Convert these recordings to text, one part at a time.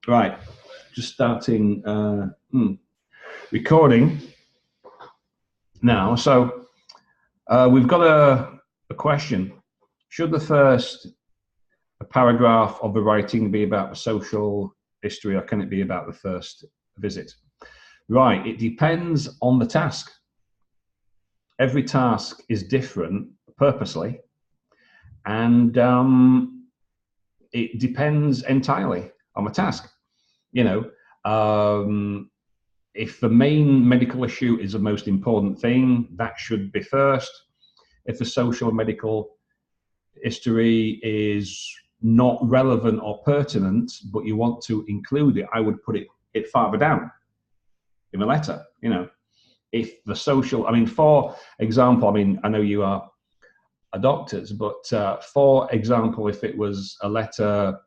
Right, just starting recording now. So we've got a question. Should the first paragraph of the writing be about the social history, or can it be about the first visit? Right, it depends on the task. Every task is different purposely, and it depends entirely on the task. If the main medical issue is the most important thing, that should be first. If the social and medical history is not relevant or pertinent, but you want to include it, I would put it farther down in the letter. If the social, for example, I know you are doctors, but for example, if it was a letter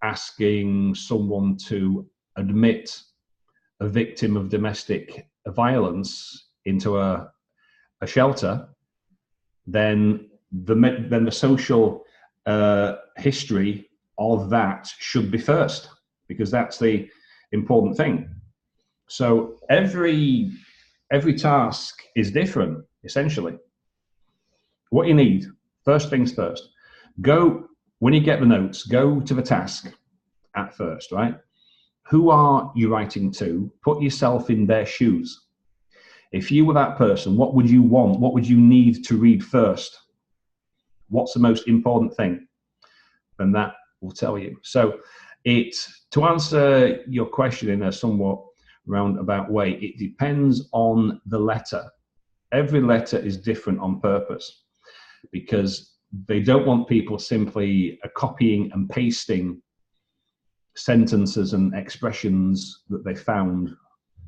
asking someone to admit a victim of domestic violence into a shelter, then the social history of that should be first, because that's the important thing. So every task is different, essentially. What you need, first things first, when you get the notes, go to the task at first, right? Who are you writing to? Put yourself in their shoes. If you were that person, what would you want? What would you need to read first? What's the most important thing? And that will tell you. So to answer your question in a somewhat roundabout way, it depends on the letter. Every letter is different on purpose, because they don't want people simply copying and pasting sentences and expressions that they found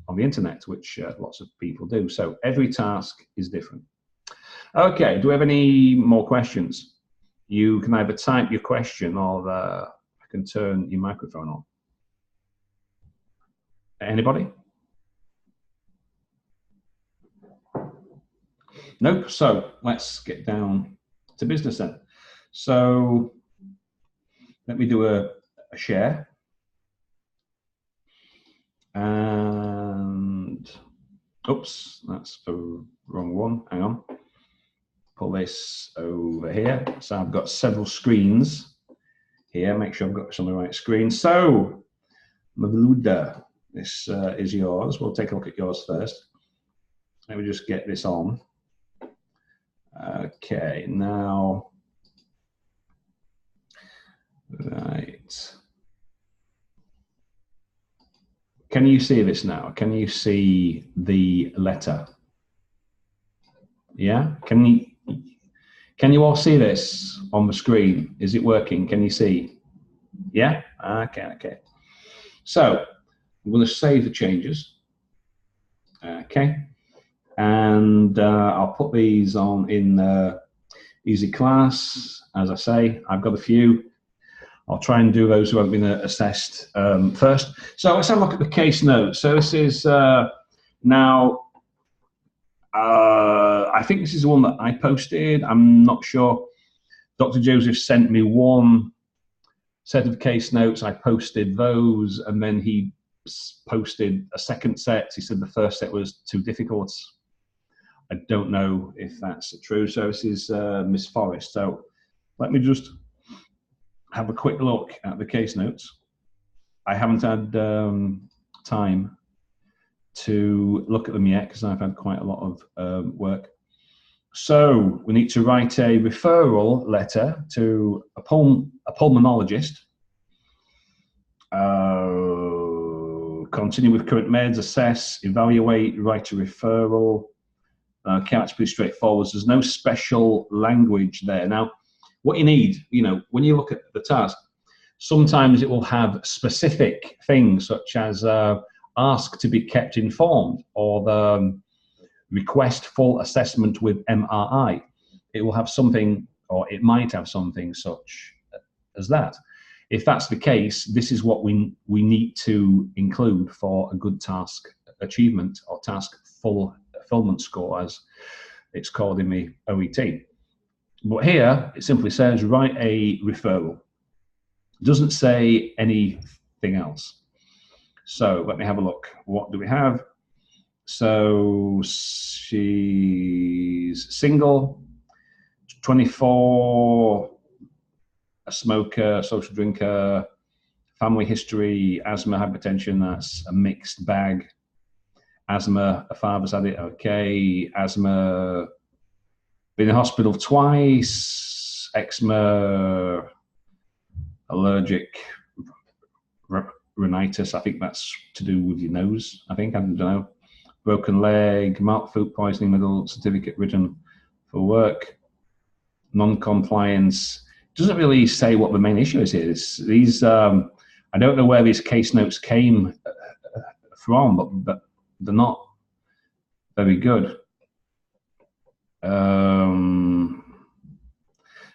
on the internet, which lots of people do. So every task is different. Okay, do we have any more questions? You can either type your question, or I can turn your microphone on. Anybody? Nope. So let's get down to business then. So let me do a share. And oops, that's the wrong one. Hang on. Pull this over here. So I've got several screens here. Make sure I've got this on the right screen. So Mavluda, this is yours. We'll take a look at yours first. Let me just get this on. Okay, now, right. Can you see this now? Can you see the letter? Yeah, can you all see this on the screen? Is it working? Can you see? Yeah, okay. So I'm going to save the changes. Okay, and I'll put these on in Easy Class. As I say, I've got a few. I'll try and do those who haven't been assessed first. So let's have a look at the case notes. So this is now, I think this is the one that I posted. I'm not sure. Dr. Joseph sent me one set of case notes. I posted those, and then he posted a second set. He said the first set was too difficult. I don't know if that's true. So this is Miss Forrest. So let me just have a quick look at the case notes. I haven't had time to look at them yet, because I've had quite a lot of work. So we need to write a referral letter to a pulmonologist. Continue with current meds, assess, evaluate, write a referral. That's pretty straightforward. There's no special language there. Now, what you need, when you look at the task, sometimes it will have specific things, such as ask to be kept informed, or the request full assessment with MRI. It will have something, or it might have something such as that. If that's the case, this is what we need to include for a good task achievement, or task fulfillment score, as it's called in the OET. But here, it simply says, write a referral. It doesn't say anything else. So let me have a look. What do we have? So she's single, 24, a smoker, social drinker, family history, asthma, hypertension, that's a mixed bag. Asthma, a father's had it, okay. Asthma, been in hospital twice. Eczema, allergic rhinitis, I think that's to do with your nose, I don't know. Broken leg, marked food poisoning medal, certificate written for work. Non-compliance, doesn't really say what the main issue is here. These, I don't know where these case notes came from, but they're not very good.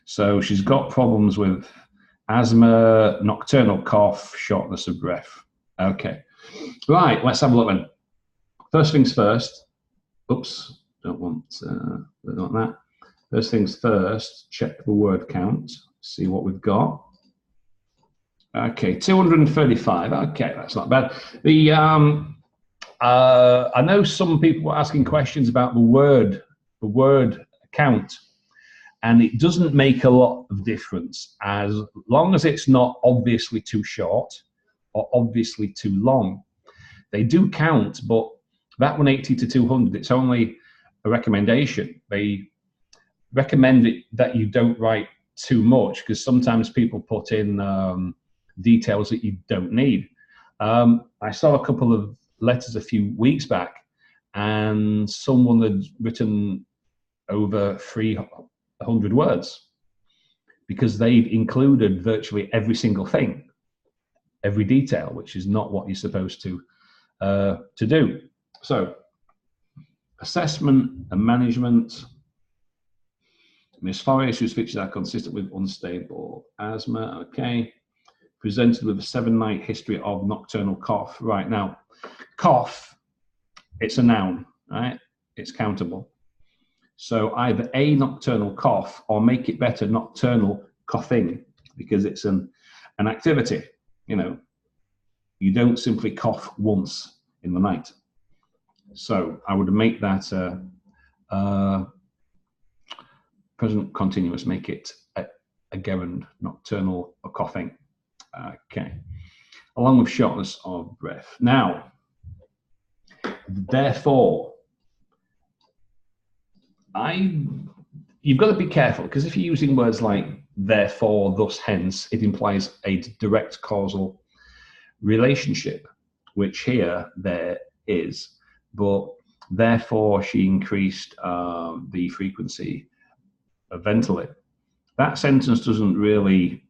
So she's got problems with asthma, nocturnal cough, shortness of breath. Okay, right, let's have a look then. First things first. Oops, don't want that. First things first, check the word count, see what we've got. Okay, 235. Okay, that's not bad. I know some people were asking questions about the word count, and it doesn't make a lot of difference as long as it's not obviously too short or obviously too long. They do count, but that 180 to 200, it's only a recommendation. They recommend it that you don't write too much because sometimes people put in details that you don't need. I saw a couple of letters a few weeks back and someone had written over 300 words because they've included virtually every single thing, every detail, which is not what you're supposed to do. So, assessment and management. Ms. Forrest, whose features are consistent with unstable asthma, okay. Presented with a 7-night history of nocturnal cough. Right, now, cough, it's a noun, right? It's countable. So either a nocturnal cough or make it better nocturnal coughing because it's an activity. You know, you don't simply cough once in the night. So I would make that present continuous, make it a gerund, nocturnal or coughing. Okay, along with shortness of breath. Now, therefore, you've got to be careful because if you're using words like therefore, thus, hence, it implies a direct causal relationship, which here there is. But therefore, she increased the frequency of Ventolin. That sentence doesn't really.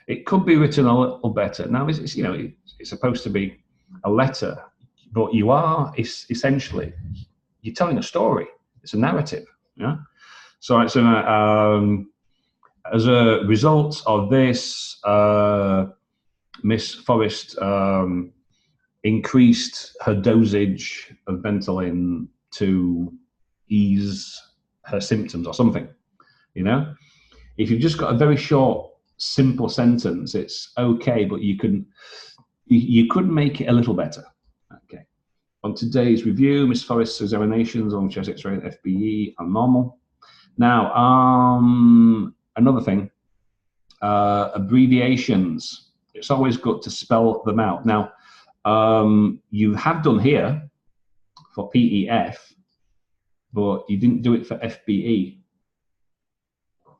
It could be written a little better. Now, it's you know it's supposed to be a letter, but you are essentially you're telling a story. It's a narrative. Yeah. So it's as a result of this, Miss Forrest increased her dosage of Ventolin to ease her symptoms or something. You know, if you've just got a very short, simple sentence, it's okay, but you could make it a little better. Okay. On today's review, Miss Forrest's examinations on chest X-ray and FBE are normal. Now, another thing, abbreviations. It's always good to spell them out. Now, you have done here for PEF, but you didn't do it for FBE.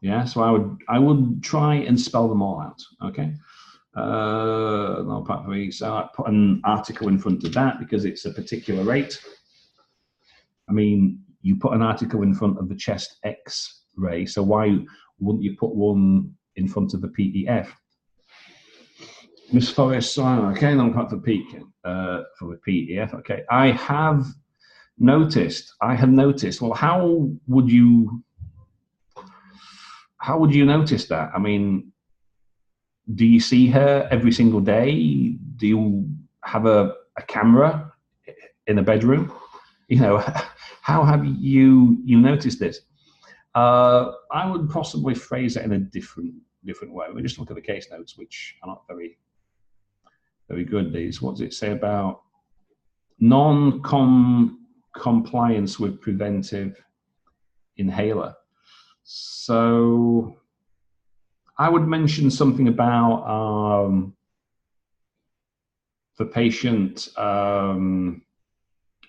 Yeah, so I would try and spell them all out. Okay. No, part 3. So I put an article in front of that because it's a particular rate. I mean, you put an article in front of the chest X-ray, so why wouldn't you put one in front of the PEF? Miss Forrest, okay, non part for peak for the PEF. Okay, I have noticed. Well, how would you notice that? I mean, do you see her every single day? Do you have a camera in a bedroom? You know, how have you noticed this? I would possibly phrase it in a different way. We just look at the case notes, which are not very Very good, these. What does it say about non-compliance with preventive inhaler? So I would mention something about the patient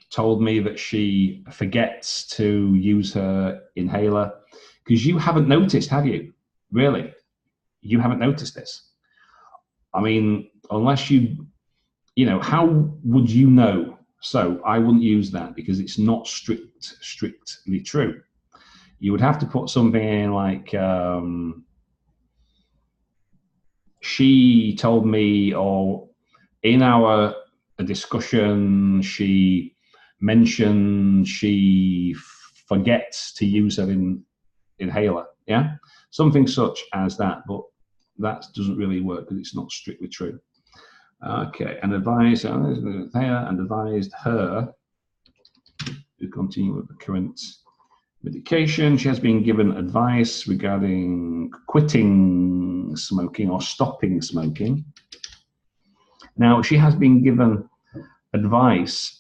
told me that she forgets to use her inhaler, because you haven't noticed, have you? Really? You haven't noticed this? I mean, unless you know, how would you know? So I wouldn't use that because it's not strictly true. You would have to put something in like, she told me, or in our discussion, she mentioned she forgets to use her inhaler. Yeah, something such as that, but that doesn't really work because it's not strictly true. Okay, and advised her to continue with the current medication. She has been given advice regarding quitting smoking or stopping smoking. Now, she has been given advice.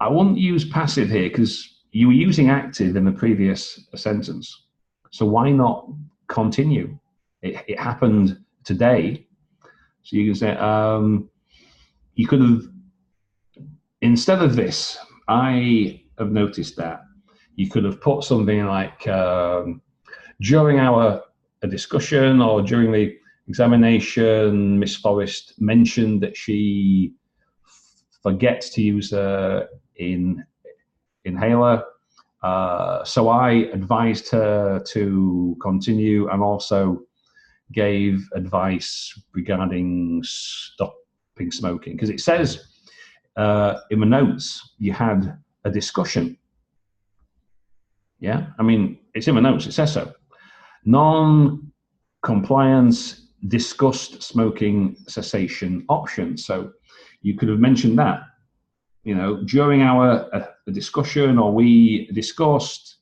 I wouldn't use passive here because you were using active in the previous sentence. So why not continue? It happened today. So you can say, you could have, instead of this, I have noticed that you could have put something like, during our discussion or during the examination, Miss Forrest mentioned that she forgets to use her inhaler. So I advised her to continue and also gave advice regarding stopping smoking. Because it says in the notes you had a discussion. Yeah, I mean, it's in the notes, it says so. Non-compliance discussed smoking cessation options. So you could have mentioned that, you know, during our discussion, or we discussed,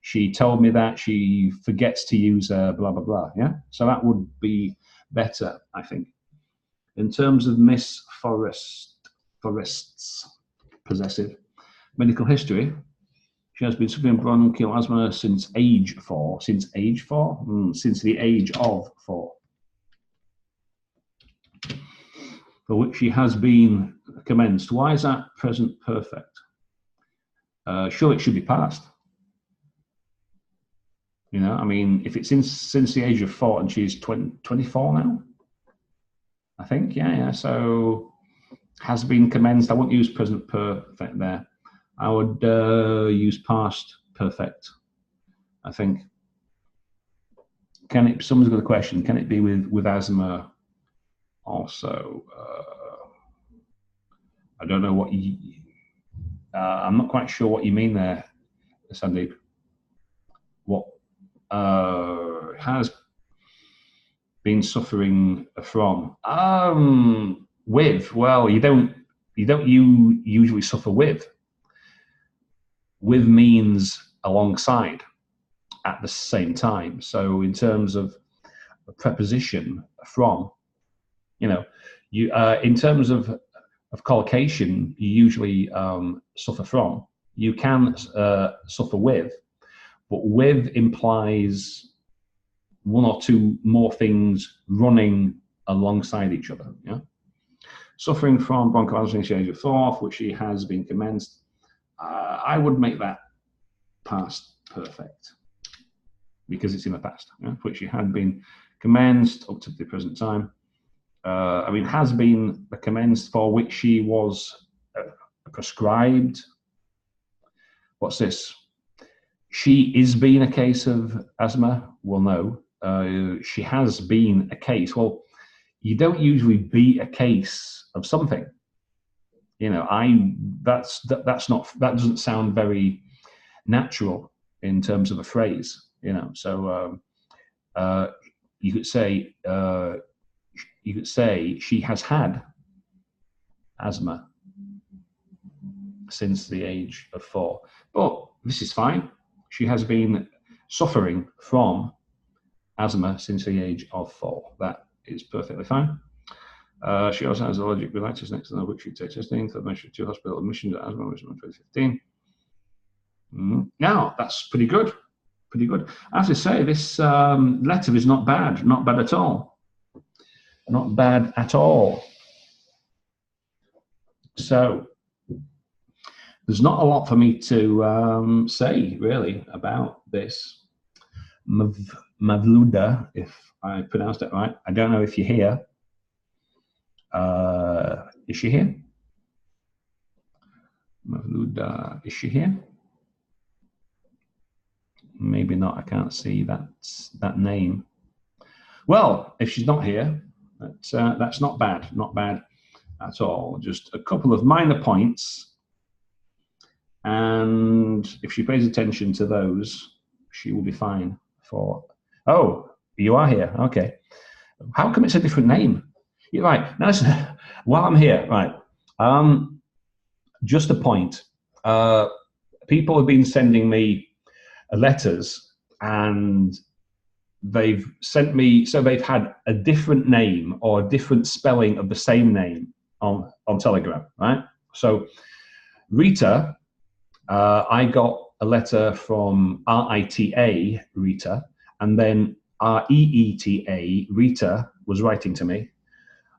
she told me that she forgets to use blah, blah, blah. Yeah. So that would be better, I think. In terms of Miss Forrest's possessive medical history, she has been suffering bronchial asthma since age 4. Since age 4? Since the age of 4. For which she has been commenced. Why is that present perfect? Sure, it should be past. You know, I mean, if it's since the age of 4 and she's 24 now, I think, yeah. So has been commenced. I won't use present perfect there. I would use past perfect, I think. Can it? Someone's got a question. Can it be with asthma also? I don't know what you. I'm not quite sure what you mean there, Sandeep. What has been suffering from? With, well, you don't usually suffer with. With means alongside, at the same time. So in terms of a preposition, from, you know, you in terms of collocation, you usually suffer from. You can suffer with, but with implies one or two more things running alongside each other. Yeah. Suffering from bronchial asthma since the age of 4, which she has been commenced. I would make that past perfect because it's in the past, yeah, which she had been commenced up to the present time. I mean, has been commenced for which she was prescribed. What's this? She is been a case of asthma? Well, no. She has been a case. Well, you don't usually be a case of something. You know, that doesn't sound very natural in terms of a phrase. You know, so you could say she has had asthma since the age of 4. But this is fine. She has been suffering from asthma since the age of 4. That is perfectly fine. She also has allergic rhinitis next to which she takes testing. Third mention to hospital admission to asthma in 2015. Now, that's pretty good. Pretty good. As I say, this letter is not bad. Not bad at all. Not bad at all. So, there's not a lot for me to say, really, about this. Mavluda, if I pronounced it right. I don't know if you're here. Is she here? Mavluda, is she here? Maybe not. I can't see that name. Well, if she's not here, that's not bad. Not bad at all. Just a couple of minor points. And if she pays attention to those, she will be fine for... Oh, you are here. Okay. How come it's a different name? You're right. Now, listen, while I'm here, right, just a point. People have been sending me letters, and they've sent me, so they've had a different name or a different spelling of the same name on Telegram, right? So Rita, I got a letter from RITA, Rita, and then REETA, Rita, was writing to me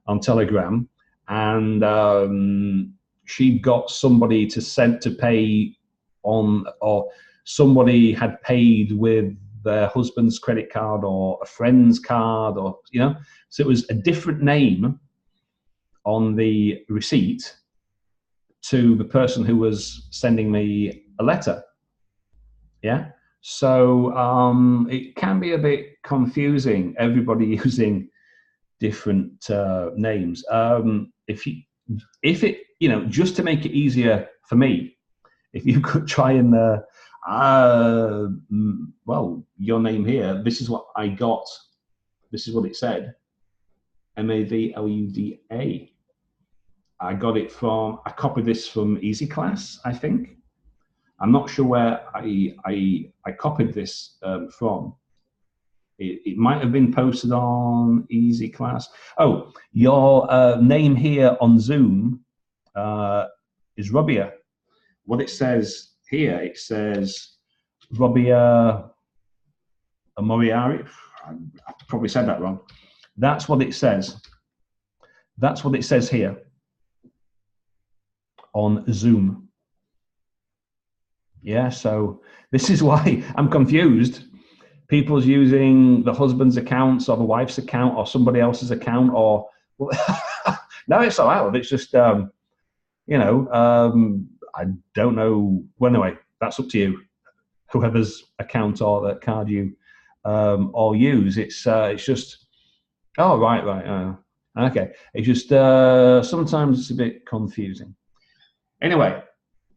on Telegram, and she got somebody to pay on, or somebody had paid with their husband's credit card or a friend's card, or, you know, so it was a different name on the receipt to the person who was sending me a letter. Yeah. So it can be a bit confusing, everybody using different names. If it, you know, just to make it easier for me, if you could try and, well, your name here, this is what I got. This is what it said. Mavluda. I got it from, I copied this from Easy Class, I think. I'm not sure where I copied this from. It might have been posted on Easy Class. Oh, your name here on Zoom is Robia. What it says here, it says Robia Moriari. I probably said that wrong. That's what it says. That's what it says here on Zoom. Yeah, so this is why I'm confused. People's using the husband's accounts or the wife's account or somebody else's account, or no, it's all right. It's just you know, I don't know. Well, anyway, that's up to you. Whoever's account or that card you all use, it's just, oh, right. Okay, it's just sometimes it's a bit confusing. Anyway,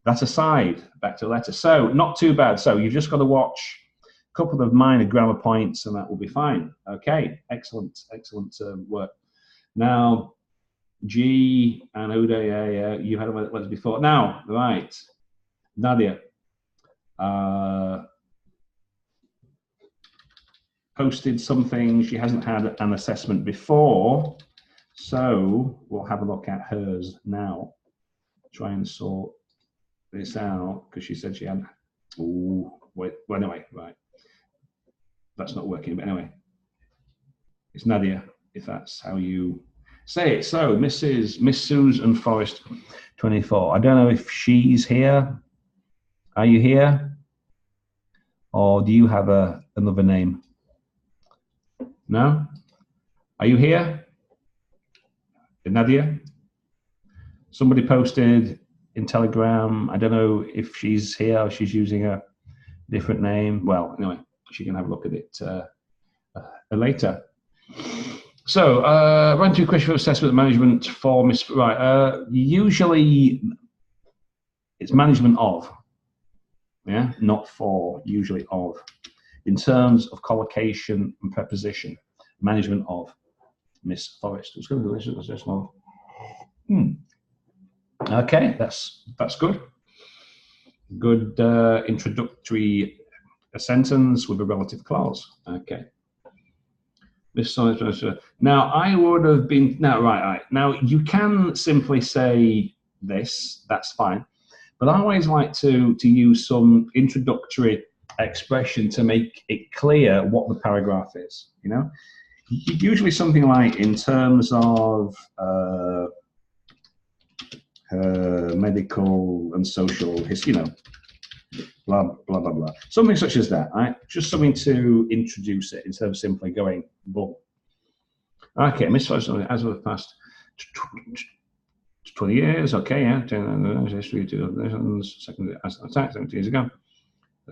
that aside, back to the letter. So not too bad. So you've just got to watch a couple of minor grammar points, and that will be fine. Okay, excellent work. Now, G and Uday, you had letters before. Now, right, Nadia posted something. She hasn't had an assessment before, so we'll have a look at hers now. Try and sort this out, because she said she had. Oh, wait. Well, anyway, right. That's not working. But anyway, it's Nadia, if that's how you say it. So, Miss Susan Forrest, 24. I don't know if she's here. Are you here? Or do you have another name? No? Are you here? Nadia? Somebody posted in Telegram. I don't know if she's here or she's using a different name. Well, anyway, she can have a look at it later. So, run through question for assessment management for Miss. Right. Usually, it's management of. Yeah, not for. Usually of. In terms of collocation and preposition, management of. Miss Forrest. It's going to be delicious. Okay, that's good. Good introductory sentence with a relative clause. Okay. Now, I would have been, no, right. Now, you can simply say this, that's fine. But I always like to use some introductory expression to make it clear what the paragraph is, you know? Usually something like, in terms of medical and social history, you know, blah, blah, blah, blah. Something such as that, right? Just something to introduce it instead of simply going, boom. Okay, Miss Foster, as of the past 20 years, okay, yeah, history, 2000, second attack, 70 years ago.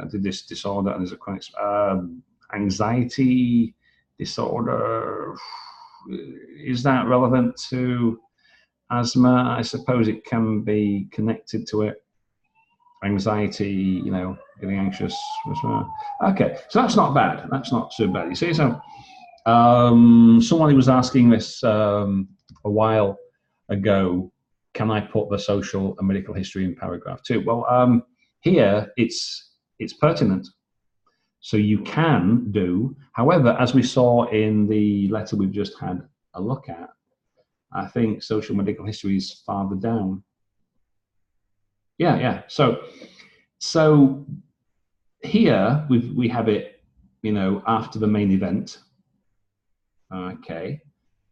I did this disorder, and there's a chronic anxiety disorder. Is that relevant to asthma? I suppose it can be connected to it. Anxiety, you know, getting anxious. Okay, so that's not bad. That's not so bad. You see, so somebody was asking this a while ago. Can I put the social and medical history in paragraph 2? Well, here it's pertinent, so you can do. However, as we saw in the letter we've just had a look at, I think social medical history is farther down. Yeah. So here we have it, you know, after the main event. Okay,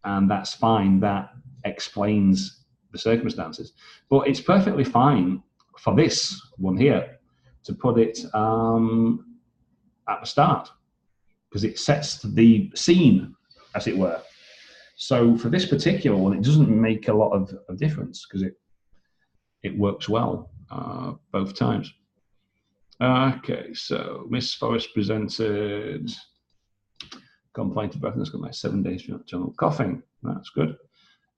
and that's fine. That explains the circumstances, but it's perfectly fine for this one here to put it at the start, because it sets the scene, as it were. So for this particular one, it doesn't make a lot of difference, because it works well both times. Okay, so Miss Forrest presented complaint of breathlessness, got my 7 days general coughing. That's good.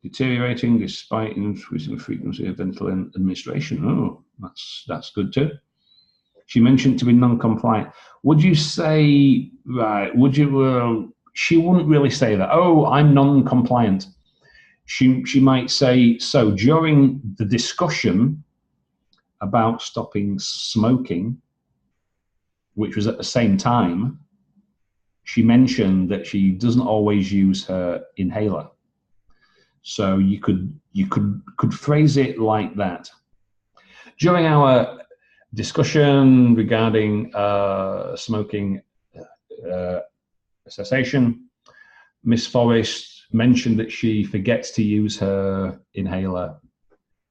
Deteriorating despite increasing frequency of Ventolin administration. Oh, that's good too. She mentioned to be non-compliant. Would you say, right, would you, she wouldn't really say that. Oh, I'm non-compliant. She might say, so during the discussion about stopping smoking, which was at the same time, she mentioned that she doesn't always use her inhaler. So you could phrase it like that. During our discussion regarding smoking cessation, Miss Forrest mentioned that she forgets to use her inhaler,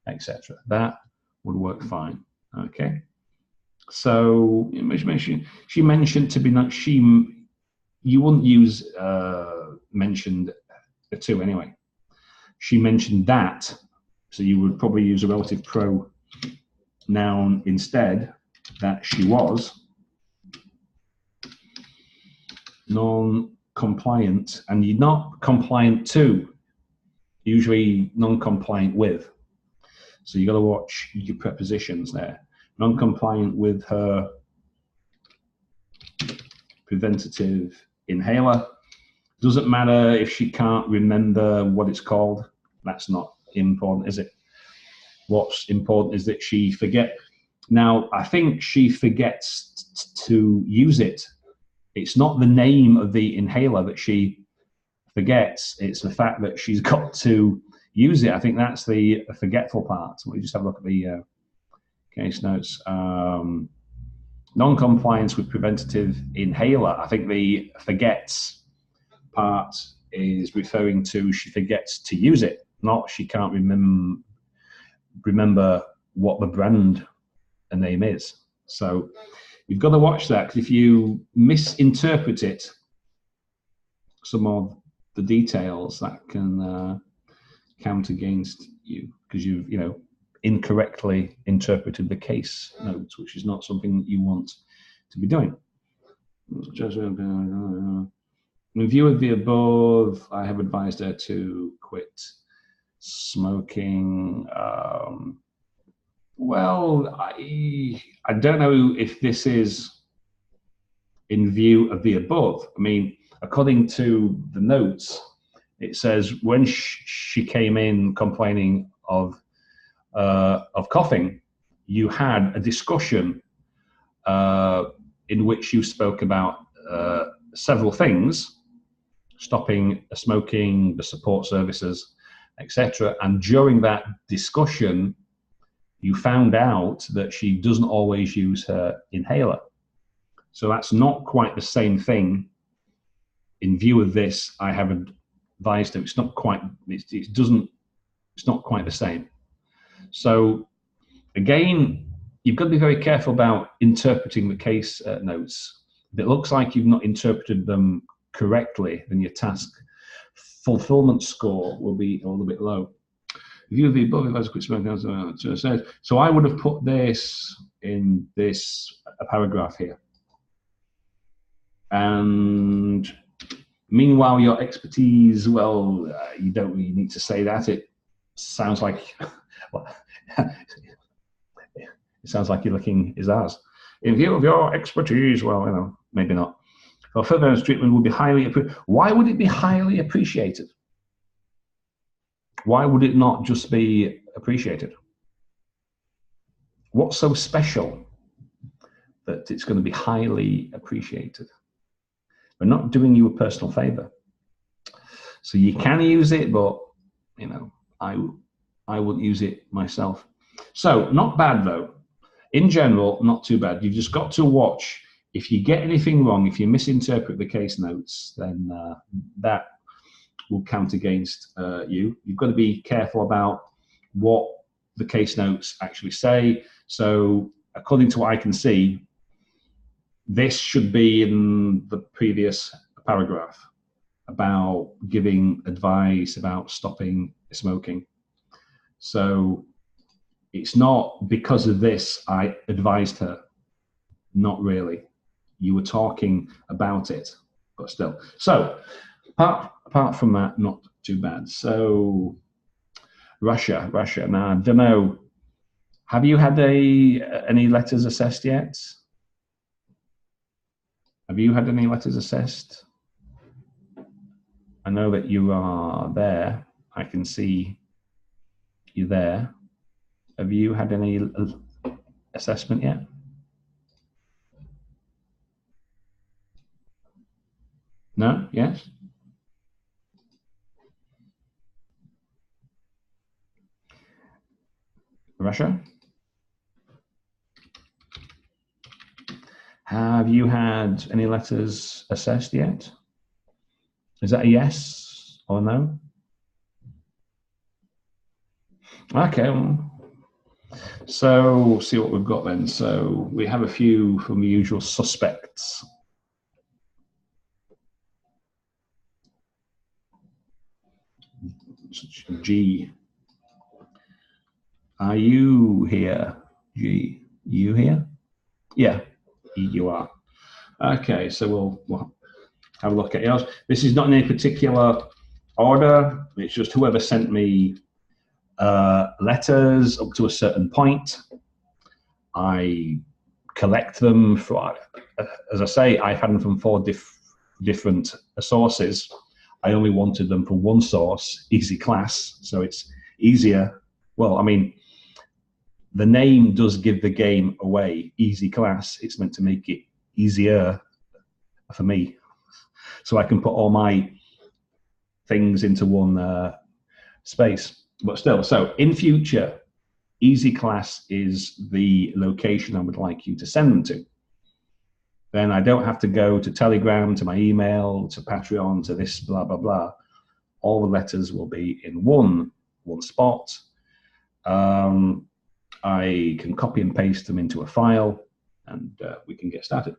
etc. That would work fine. Okay. So she mentioned to be not you wouldn't use mentioned the two anyway. She mentioned that, so you would probably use a relative pronoun instead, that she was non-compliant, and you're not compliant to, usually non-compliant with. So you got to watch your prepositions there. Non-compliant with her preventative inhaler. Doesn't matter if she can't remember what it's called. That's not important, is it? What's important is that she forget. Now, I think she forgets to use it. It's not the name of the inhaler that she forgets. It's the fact that she's got to use it. I think that's the forgetful part. We just have a look at the case notes. Non-compliance with preventative inhaler. I think the forgets part is referring to she forgets to use it, not she can't remember what the brand and name is. So you've got to watch that, because if you misinterpret it, some of the details, that can count against you, because you've incorrectly interpreted the case notes, which is not something you want to be doing. In view of the above, I have advised her to quit smoking. Well, I don't know if this is in view of the above. I mean, according to the notes, it says when she came in complaining of coughing, you had a discussion in which you spoke about several things, stopping smoking, the support services, etc. And during that discussion, you found out that she doesn't always use her inhaler. So that's not quite the same thing. In view of this, I have advised her it's not quite the same. So again, you've got to be very careful about interpreting the case notes. If it looks like you've not interpreted them correctly, then your task fulfillment score will be a little bit low. View the above, if I quit smoking, so I would have put this in this paragraph here. And meanwhile, your expertise, well, you don't really need to say that. It sounds like, well, it sounds like you're licking his ass. In view of your expertise, well, you know, maybe not. For further treatment would be highly appreciated. Why would it be highly appreciated? Why would it not just be appreciated? What's so special that it's going to be highly appreciated? We're not doing you a personal favor. So you can use it, but, you know, I wouldn't use it myself. So not bad though. In general, not too bad. You've just got to watch. If you get anything wrong, if you misinterpret the case notes, then that will count against you. You've got to be careful about what the case notes actually say. So according to what I can see, this should be in the previous paragraph about giving advice about stopping smoking. So it's not because of this I advised her. Not really. You were talking about it, but still. So apart from that, not too bad. So Russia. Now, I don't know. Have you had any letters assessed yet? Have you had any letters assessed? I know that you are there. I can see you there. Have you had any assessment yet? No? Yes? Russia? Have you had any letters assessed yet? Is that a yes or no? Okay. So we'll see what we've got then. So we have a few from the usual suspects. G. Are you here? G. You here? Yeah, you are. Okay, so we'll have a look at yours. This is not in any particular order. It's just whoever sent me letters up to a certain point. I collect them for, as I say, I've had them from 4 different sources. I only wanted them from one source, Easy Class, so it's easier. Well, I mean, the name does give the game away, Easy Class. It's meant to make it easier for me, so I can put all my things into one space. But still, so in future, Easy Class is the location I would like you to send them to. Then I don't have to go to Telegram, to my email, to Patreon, to this, blah, blah, blah. All the letters will be in one spot. I can copy and paste them into a file, and we can get started.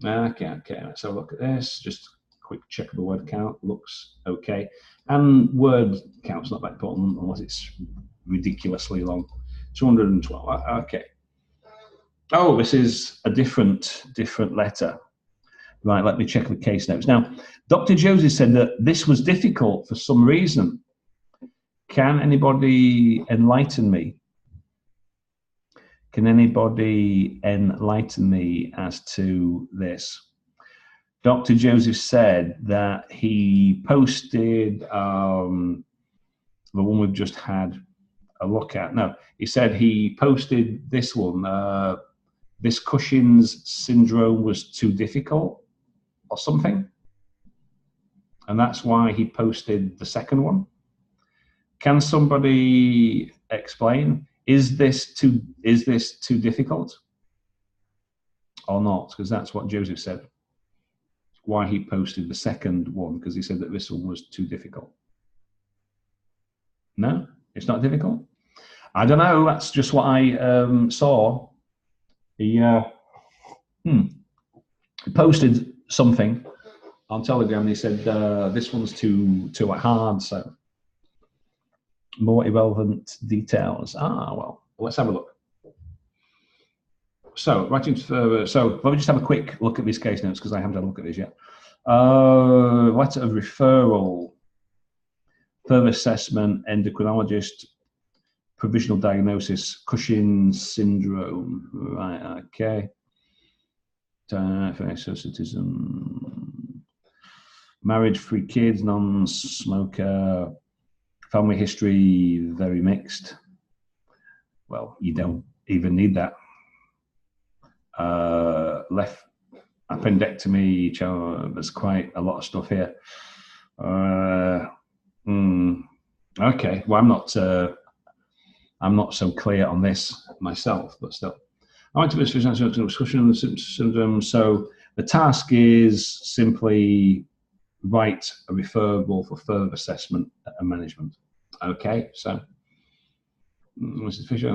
Okay, let's have a look at this. Just a quick check of the word count. Looks okay. And word count's not that important unless it's ridiculously long. 212. Okay. Oh, this is a different letter. Right, let me check the case notes. Now, Dr. Josie said that this was difficult for some reason. Can anybody enlighten me? Can anybody enlighten me as to this? Dr. Joseph said that he posted the one we've just had a look at. No, he said he posted this one. This Cushing's syndrome was too difficult or something. and that's why he posted the second one. Can somebody explain? Is this too difficult or not? Because that's what Joseph said. Why he posted the second one, because he said that this one was too difficult. No, it's not difficult. I don't know. That's just what I saw. He posted something on Telegram. And he said this one's too hard. So more irrelevant details. Well, let's have a look. So writing further. So let me just have a quick look at these case notes because I haven't had a look at these yet. Letter of referral, further assessment, endocrinologist, provisional diagnosis, Cushing's syndrome. Right. Okay. Associatism, marriage, 3 kids, non-smoker, family history very mixed. Well, you don't even need that. Left appendectomy. There's quite a lot of stuff here. Okay. Well, I'm not so clear on this myself, but still. I went to this discussion of the symptom. So the task is simply write a referral for further assessment and management. Okay, so Mrs. Fisher,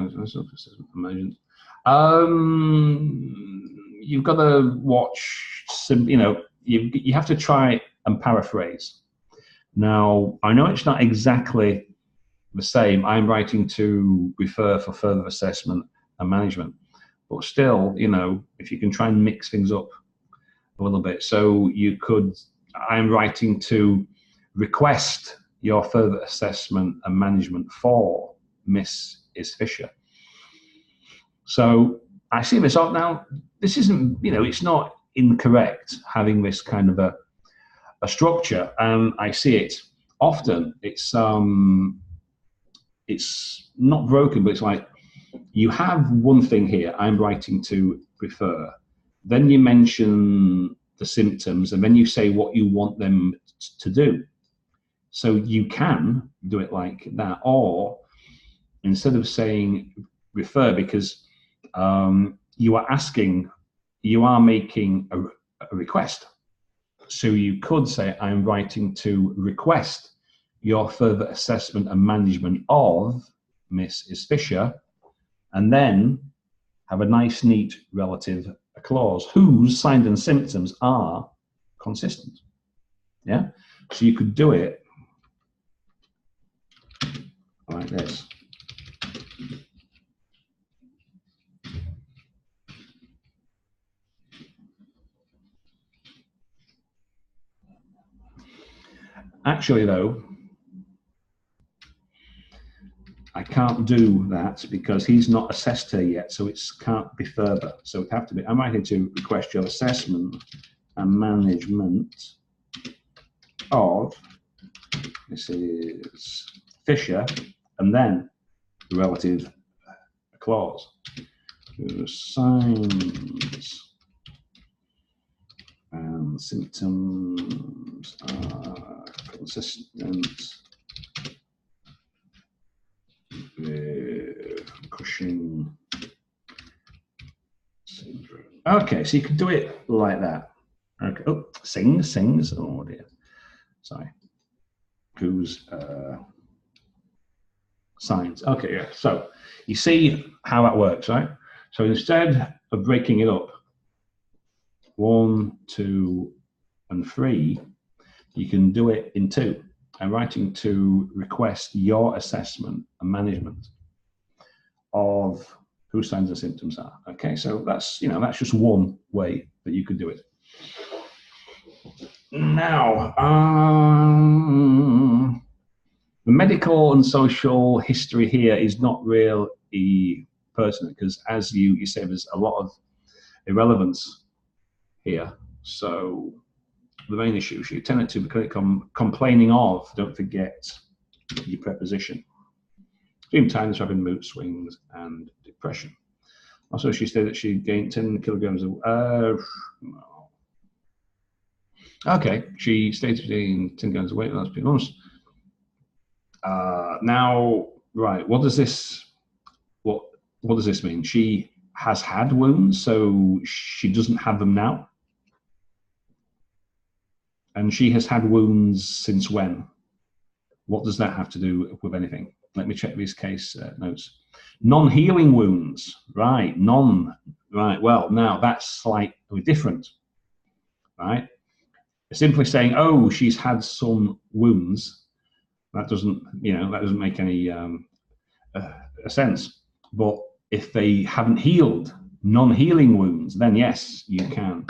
you've got to watch some. You have to try and paraphrase. Now, I know it's not exactly the same. I'm writing to refer for further assessment and management. But still, if you can try and mix things up a little bit. So you could, I'm writing to request your further assessment and management for Mrs. Fisher. So I see this up now. This isn't, it's not incorrect having this kind of a structure. And I see it often. It's not broken, but it's like, you have one thing here, I'm writing to refer, then you mention the symptoms, and then you say what you want them to do. So you can do it like that, or instead of saying refer, because you are making a request. So you could say, I'm writing to request your further assessment and management of Mrs. Fisher, and then have a nice, neat relative clause whose signs and symptoms are consistent. Yeah? So you could do it like this. Actually, though, I can't do that because he's not assessed her yet, so it can't be further. So it have to be, I'm writing to request your assessment and management of Mrs. Fisher, and then the relative clause. The signs and symptoms are consistent with Cushing syndrome. Okay, so you could do it like that. Okay. Oh, sings. Oh dear. Sorry. Whose signs? Okay, yeah. So you see how that works, right? So instead of breaking it up, 1, 2, and 3, you can do it in 2. I'm writing to request your assessment and management of whose signs and symptoms are. Okay, so that's that's just one way that you could do it. Now, the medical and social history here is not really pertinent because, as you say, there's a lot of irrelevance here. So the main issue, she tended to be complaining of, don't forget your preposition. Extreme tiredness, having mood swings and depression. Also, she said that she gained 10 kilograms of, Okay, she stayed between 10 grams of weight the last few months. Now, right, what does this mean? She has had wounds, so she doesn't have them now. And she has had wounds since when? What does that have to do with anything? Let me check these case notes. Non-healing wounds, right? Right. Well, now that's slightly different, right? Simply saying, "Oh, she's had some wounds," that doesn't make any sense. But if they haven't healed, non-healing wounds, then yes, you can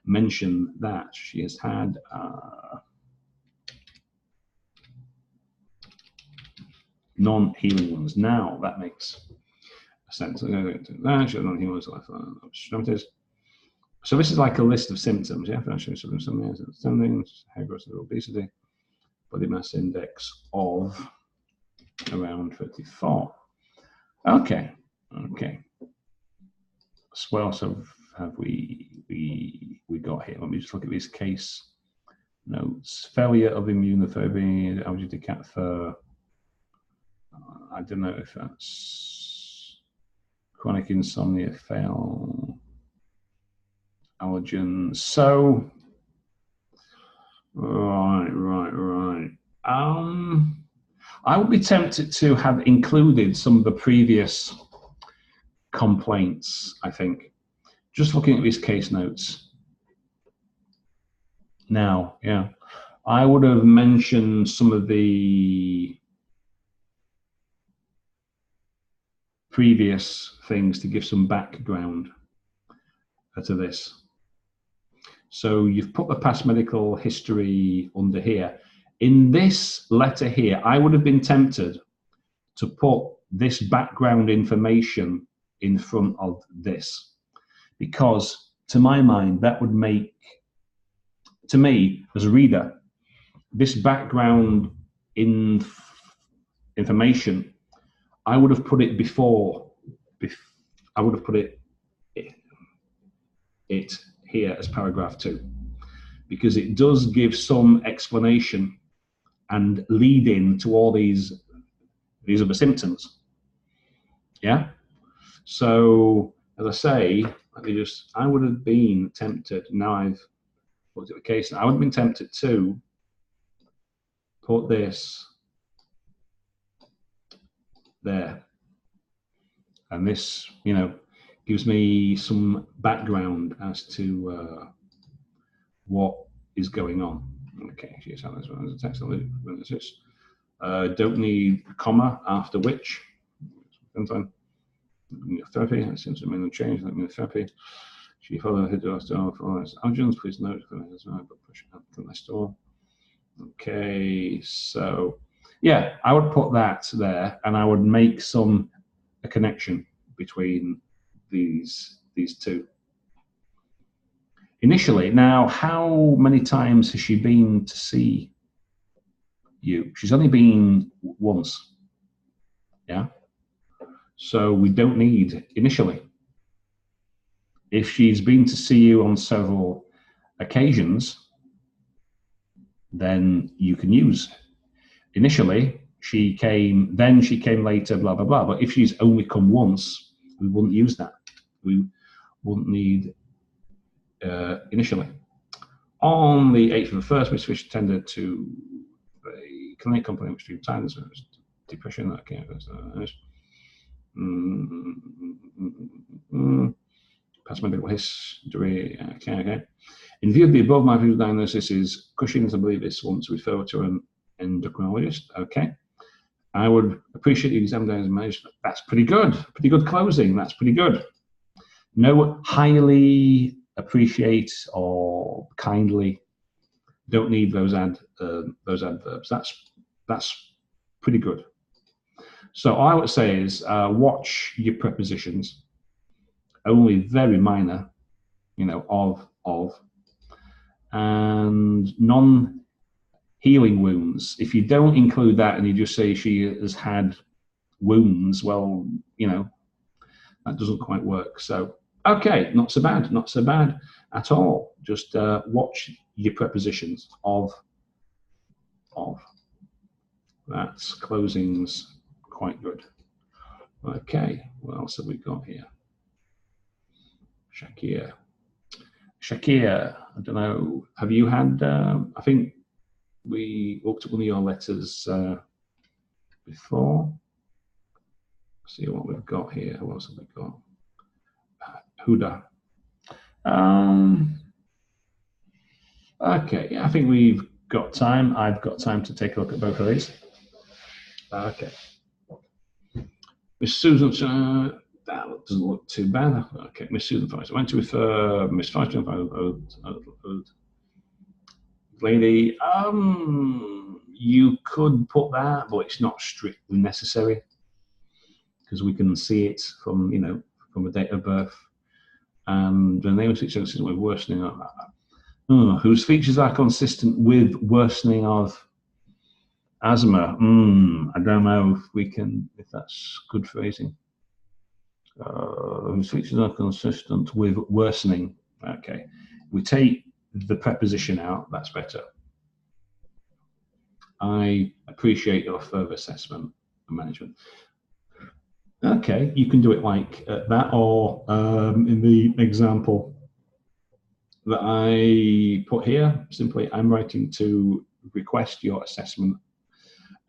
mention that she has had non-healing wounds. Now that makes sense. She has non-healing wounds, extremities. So this is like a list of symptoms. Yeah, symptoms, hair growth, obesity, body mass index of around 34. Okay. So what else have we got here? Let me just look at these case notes. Failure of immunotherapy, allergic cat fur. I don't know if that's chronic insomnia, fail, allergens. So, right. I would be tempted to have included some of the previous complaints, I think. Just looking at these case notes. Now, yeah, I would have mentioned some of the previous things to give some background to this. So you've put the past medical history under here. In this letter here, I would have been tempted to put this background information in front of this, because to my mind, that would make, to me as a reader, this background information, I would have put it before, I would have put it here as paragraph 2, because it does give some explanation and lead in to all these are the symptoms. Yeah. So as I say, I would have been tempted, now I've looked at the case, I would have been tempted to put this there. And this, gives me some background as to what is going on. Okay, she's had this one as a text. Don't need comma after which. Therapy, that seems to mean change. Therapy. She followed her cholesterol for allergens. Please note for cholesterol. Okay, so yeah, I would put that there, and I would make a connection between these two. Initially, now, how many times has she been to see you? She's only been once. Yeah. So we don't need initially. If she's been to see you on several occasions, then you can use initially. She came, then she came later, blah, blah, blah. But if she's only come once, we wouldn't use that. We wouldn't need initially. On the 8th of the 1st, Miss Fish attended to a clinic complaining of extreme tiredness, depression. Okay, past medical history. Okay. In view of the above, my view diagnosis is Cushing's. I believe it's one to refer to an endocrinologist. Okay. I would appreciate the examination. That's pretty good. Pretty good closing. That's pretty good. No highly appreciate or kindly. Don't need those adverbs. That's pretty good. So all I would say is watch your prepositions. Only very minor, of, and non-healing wounds. If you don't include that and you just say she has had wounds, well, that doesn't quite work. So, okay, not so bad. at all. Just watch your prepositions of. That's closings quite good. Okay, what else have we got here? Shakir, I don't know, have you had, I think we looked at one of your letters before. Let's see what we've got here. What else have we got? Huda. Okay, yeah, I think we've got time. I've got time to take a look at both of these. Okay. Miss Susan, that doesn't look too bad. Okay, Miss Susan Forrest. I went to refer Miss Forrest, lady. You could put that, but it's not strictly necessary because we can see it from, you know, from a date of birth. And the name of features with worsening of whose features are consistent with worsening of asthma. I don't know if that's good phrasing. Whose features are consistent with worsening. Okay, we take the preposition out, that's better. I appreciate your further assessment and management. Okay, you can do it like that, or in the example that I put here, simply I'm writing to request your assessment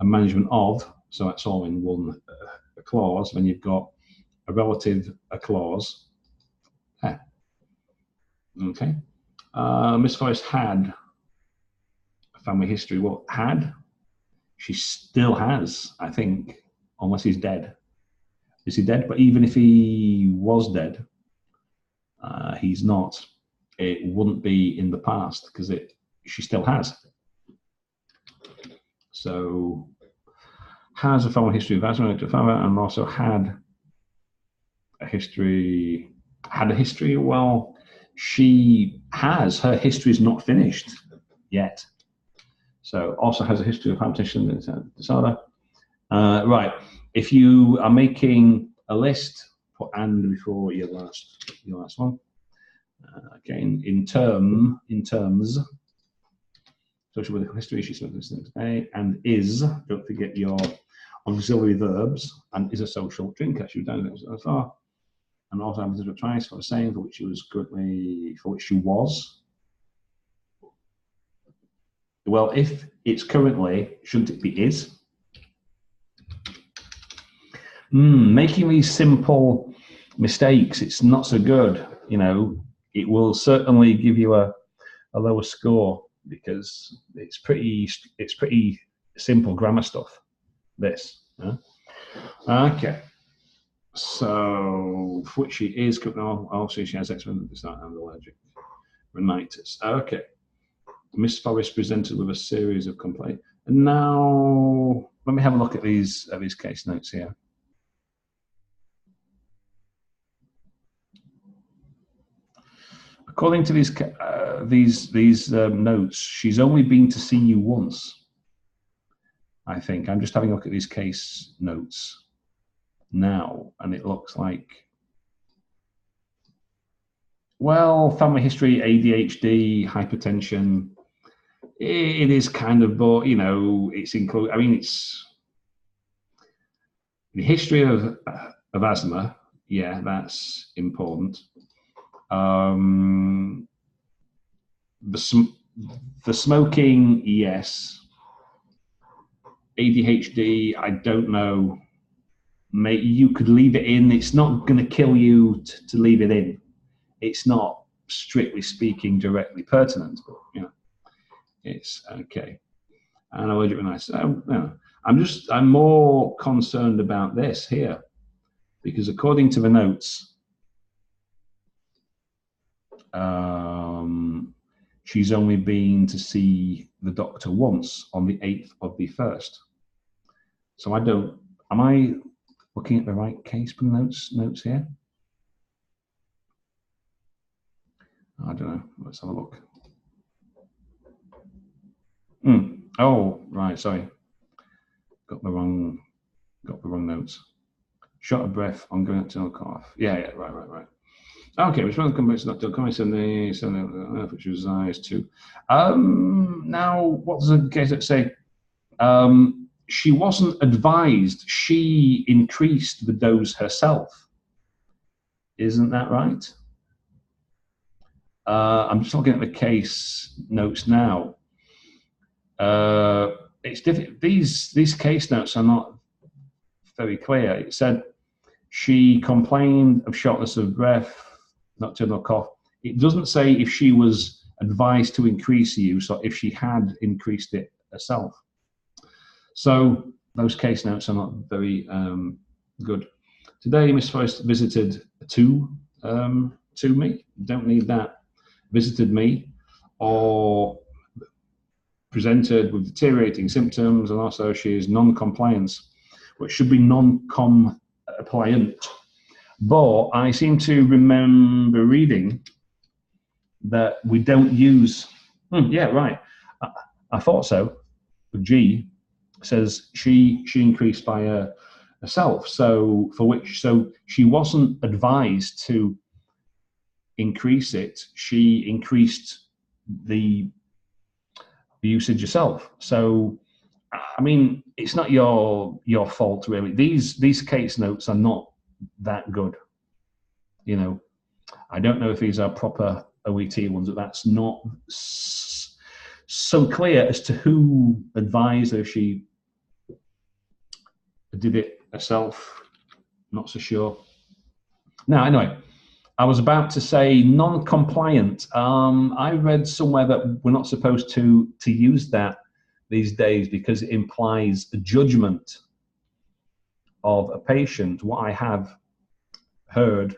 and management of, so that's all in one clause. When you've got a relative, a clause. Okay. Miss Forrest had a family history. Well, had, she still has, I think, unless he's dead. Is he dead? But even if he was dead, he's not. It wouldn't be in the past because she still has. So has a family history of asthma and also had a history. Had a history. Well, she has. Her history is not finished yet. So also has a history of hypertension disorder. Right. If you are making a list, put and before your last one. Again, in terms, social political history, she said this today, and is, don't forget your auxiliary verbs, and is a social drinker. She was down there so far. And also having to twice for the same, for which she was. Well, if it's currently, shouldn't it be is? Making these simple mistakes, it's not so good. You know, it will certainly give you a lower score because it's pretty simple grammar stuff. This. Okay. So, for which she is, also she has eczema and allergic rhinitis. Okay. Miss Forrest presented with a series of complaints. And now, let me have a look at these case notes here. According to these notes, she's only been to see you once. I think I'm just having a look at these case notes now, and it looks like, well, family history, ADHD, hypertension. It is kind of, but you know, it's included. I mean, it's the history of asthma. Yeah, that's important. The smoking, yes. ADHD, I don't know. You could leave it in. It's not going to kill you to leave it in. It's not, strictly speaking, directly pertinent, but you know, it's okay. And allergic rhinitis. I'm more concerned about this here, because according to the notes, she's only been to see the doctor once on the 8th of the 1st. So am I looking at the right case for notes here? I don't know. Let's have a look. Oh, right. Sorry. Got the wrong notes. Short of breath on going to no cough. Yeah. Right. Okay, which one of the companies not done? Companies in the which resides to. Now, what does the case say? She wasn't advised. She increased the dose herself. Isn't that right? I'm just looking at the case notes now. It's difficult. These case notes are not very clear. It said she complained of shortness of breath, nocturnal cough. It doesn't say if she was advised to increase the use or if she had increased it herself. So those case notes are not very good. Today, Miss Forrest visited to me. Don't need that. Visited me, or presented with deteriorating symptoms, and also she is non-compliance, which should be non-compliant. But I seem to remember reading that we don't use. Yeah, right. I thought so. G says she increased by herself. So she wasn't advised to increase it. She increased the usage herself. So I mean, it's not your fault really. These case notes are not that good. You know, I don't know if these are proper OET ones, but that's not so clear as to who advised her if she did it herself. Not so sure. Now, anyway, I was about to say non-compliant. I read somewhere that we're not supposed to use that these days because it implies a judgment of a patient. What I have heard,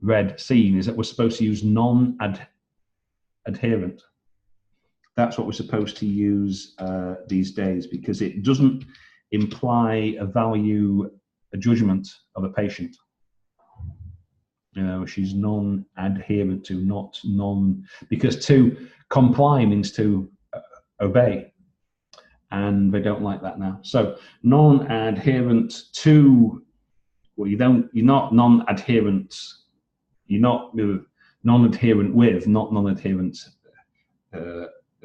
read, seen is that we're supposed to use non-adherent. That's what we're supposed to use these days because it doesn't imply a judgment of a patient. You know, she's non-adherent to, not non, because to comply means to obey, and they don't like that now. So non-adherent to, well, you're not non-adherent, you're not non-adherent with, not non-adherent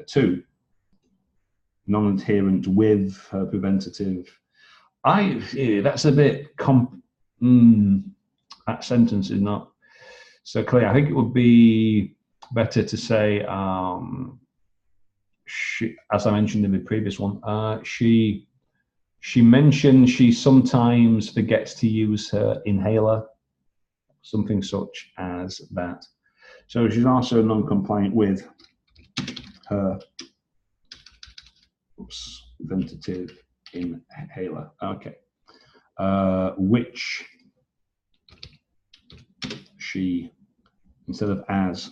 to, non-adherent with her preventative. That's a bit that sentence is not so clear. I think it would be better to say, as I mentioned in the previous one, she mentioned she sometimes forgets to use her inhaler, something such as that. So she's also non-compliant with her preventative inhaler. Okay. Which she, instead of as,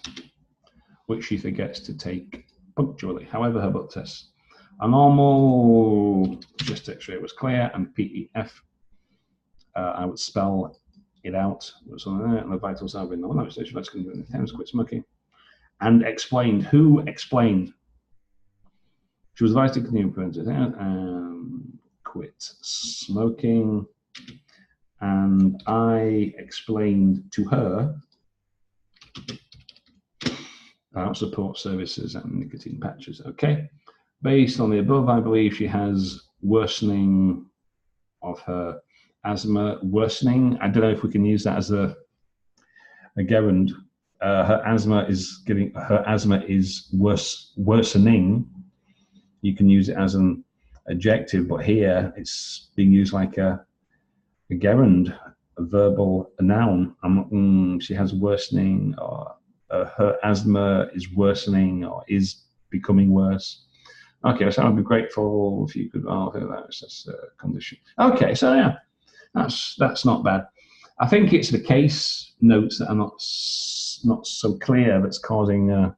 which she forgets to take punctually. However, her blood tests are normal, chest x-ray was clear, and PEF, I would spell it out, and the vitals have been normal, station, let's quit smoking. And explained, who explained? She was advised to continue and quit smoking. And I explained to her about support services and nicotine patches. Okay. Based on the above, I believe she has worsening of her asthma. Worsening, I don't know if we can use that as a gerund. Her asthma is worsening. You can use it as an adjective, but here it's being used like a gerund, a verbal, a noun. She has worsening, or her asthma is worsening, or is becoming worse. Okay, so I'd be grateful if you could. Oh, that's a condition. Okay, so yeah, that's not bad. I think it's the case notes that are not so clear that's causing.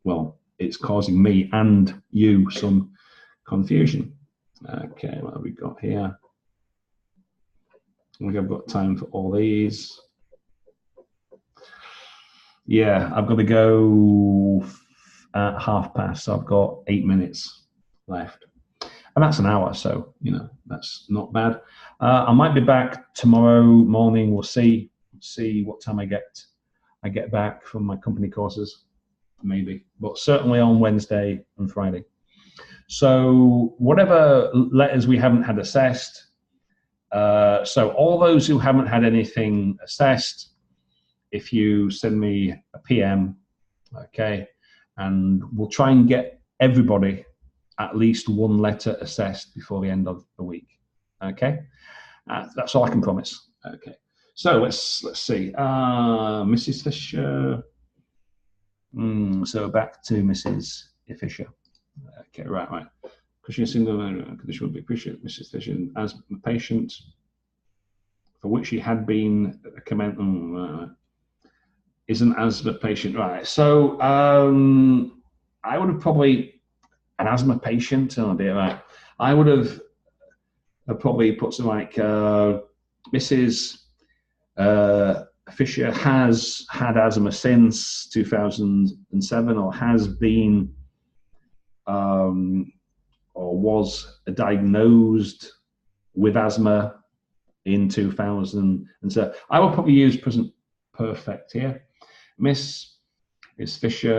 Well, it's causing me and you some confusion. Okay, what have we got here? I think I've got time for all these. Yeah, I've got to go at past, so I've got 8 minutes left. And that's an hour, so, you know, that's not bad. I might be back tomorrow morning, we'll see. see what time I get back from my company courses, maybe, but certainly on Wednesday and Friday. So whatever letters we haven't had assessed, so all those who haven't had anything assessed, if you send me a PM, okay, and we'll try and get everybody at least one letter assessed before the end of the week, okay? That's all I can promise, okay. So let's see, Mrs. Fisher, so back to Mrs. Fisher. Okay, right. Because you're single condition would be appreciated, Mrs. Fisher, as a patient for which she had been is an asthma patient, right? So I would have probably an asthma patient. Oh dear, right. I would have probably put something like Mrs. Fisher has had asthma since 2007, or has been or was diagnosed with asthma in 2000. And so I will probably use present perfect here. Miss Fisher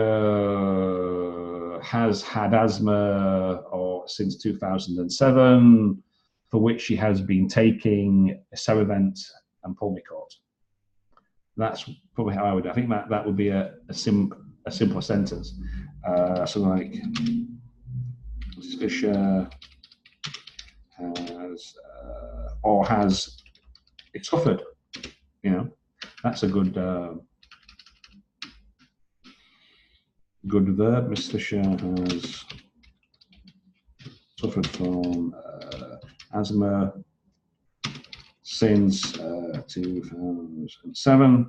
has had asthma since 2007, for which she has been taking Cerevent and Pulmicort. That's probably how I would. I think that would be a simpler sentence. Something like Mrs. Fisher has or has it suffered. You know, that's a good good verb. Mrs. Fisher has suffered from asthma since 2007,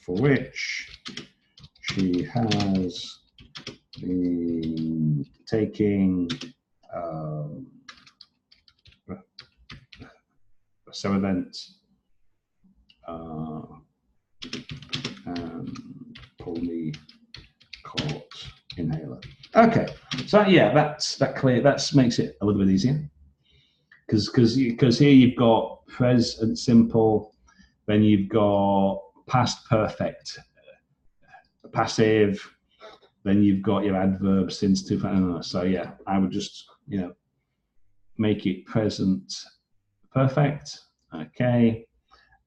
for which she has been taking Cerevent and Pulmicort inhaler. Okay, so yeah, that makes it a little bit easier, because here you've got present simple, then you've got past perfect, passive, then you've got your adverb since 2000. So yeah, I would just make it present perfect, okay,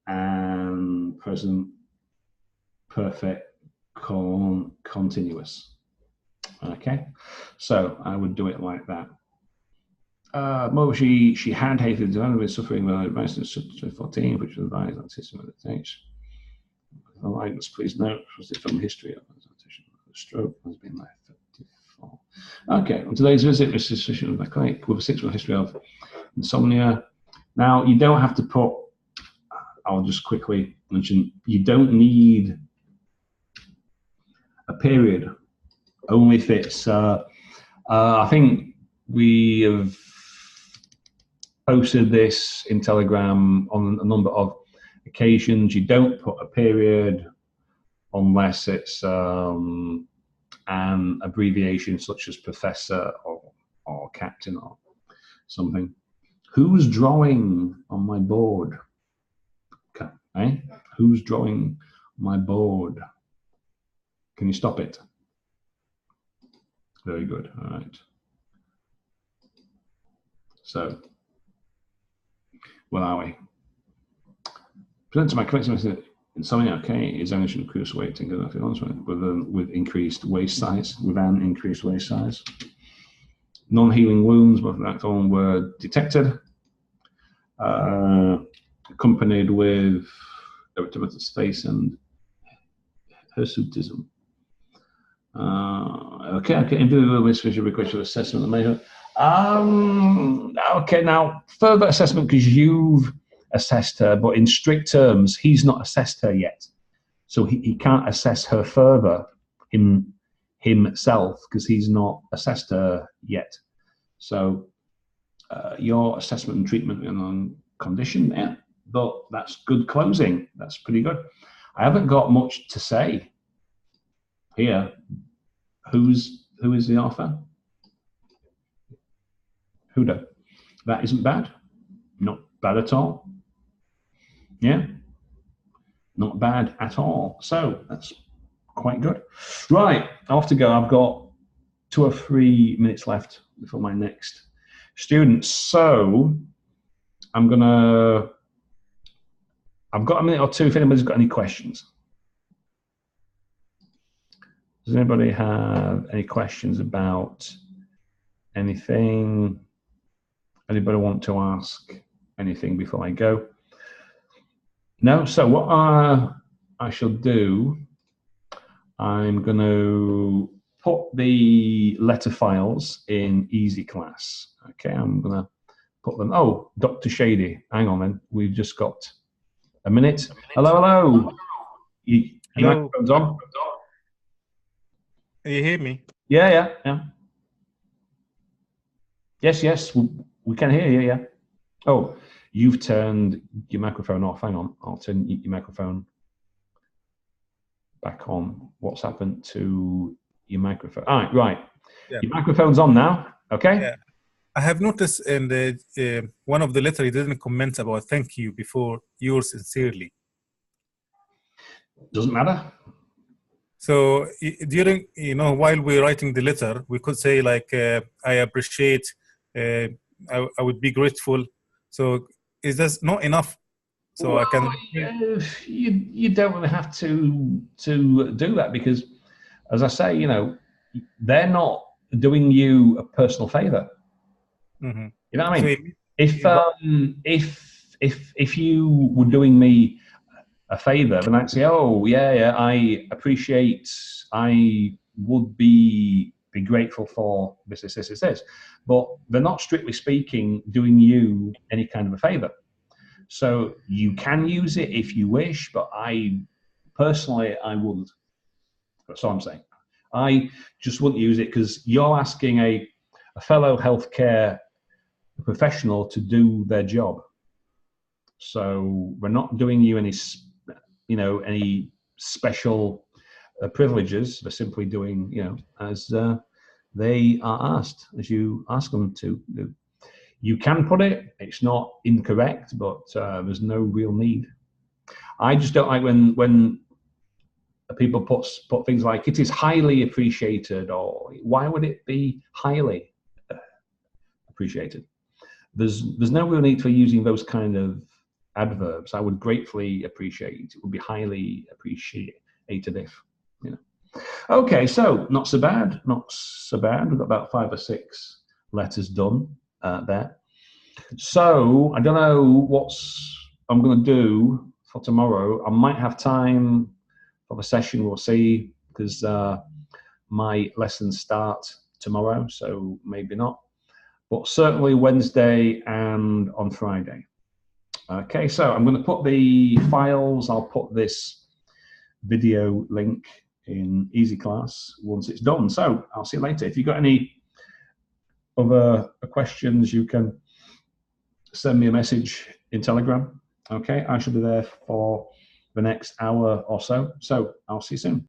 and present perfect continuous. Okay, so I would do it like that. She had hated development suffering with advice in 2014, which was advised on system meditation. Please note, was the film history of the stroke has been left 54. Okay, on today's visit, Mrs. Fisher was my clinic with a 6-month history of insomnia. Now, you don't have to put, I'll just quickly mention, you don't need a period, only if it's, I think we have posted this in Telegram on a number of occasions. You don't put a period unless it's an abbreviation such as professor or captain or something. Who's drawing on my board? Okay, eh? Who's drawing my board? Can you stop it? Very good. All right. So, where are we? Present to my collection insomnia. Okay, examination of cruise weight and with increased waist size, with an increased waist size. Non-healing wounds, both that all were detected, accompanied with erythematous face and hirsutism. Okay, individual misvision request assessment. Okay, now further assessment, because you've assessed her, but in strict terms, he's not assessed her yet, so he can't assess her further himself because he's not assessed her yet. So your assessment and treatment on condition, yeah, but that's good closing. That's pretty good. I haven't got much to say here. Who is the author? Huda. That isn't bad. Not bad at all. Yeah, not bad at all. So that's quite good. Right, I have to go. I've got 2 or 3 minutes left before my next student. So I've got a minute or two if anybody's got any questions. Does anybody have any questions about anything? Anybody want to ask anything before I go? No? So what I shall do, I'm going to put the letter files in Easy Class. Okay, I'm going to put them. Oh, Dr. Shady, hang on then. We've just got a minute. Hello, hello. Your microphone's on? You hear me? Yeah. Yes, we can hear you, yeah. Oh, you've turned your microphone off. Hang on, I'll turn your microphone back on. What's happened to your microphone? All right. Yeah. Your microphone's on now, okay? Yeah. I have noticed in the one of the letter you didn't comment about thank you before yours sincerely. Doesn't matter. So during, while we're writing the letter, we could say like, I appreciate, I would be grateful. So is this not enough? So well, I can. You don't really have to do that because, as I say, they're not doing you a personal favor. Mm-hmm. You know what I mean? So If you were doing me a favor, then I'd say, oh yeah, I appreciate. I would be grateful for this. But they're not strictly speaking doing you any kind of a favor. So you can use it if you wish, but I personally wouldn't. That's all I'm saying. I just wouldn't use it because you're asking a fellow healthcare professional to do their job. So we're not doing you any special privileges. We're simply doing, as they are asked, as you ask them to do. You can put it. It's not incorrect, but there's no real need. I just don't like when people put things like "it is highly appreciated" or "why would it be highly appreciated." There's no real need for using those kind of adverbs. I would gratefully appreciate. It would be highly appreciated if. Okay, so not so bad. We've got about 5 or 6 letters done there. So I don't know what I'm going to do for tomorrow. I might have time for the session. We'll see, because my lessons start tomorrow, so maybe not. But certainly Wednesday and on Friday. Okay, so I'm going to put the files. I'll put this video link in Easy Class once it's done. So I'll see you later. If you've got any other questions, you can send me a message in Telegram. Okay, I shall be there for the next hour or so. So I'll see you soon.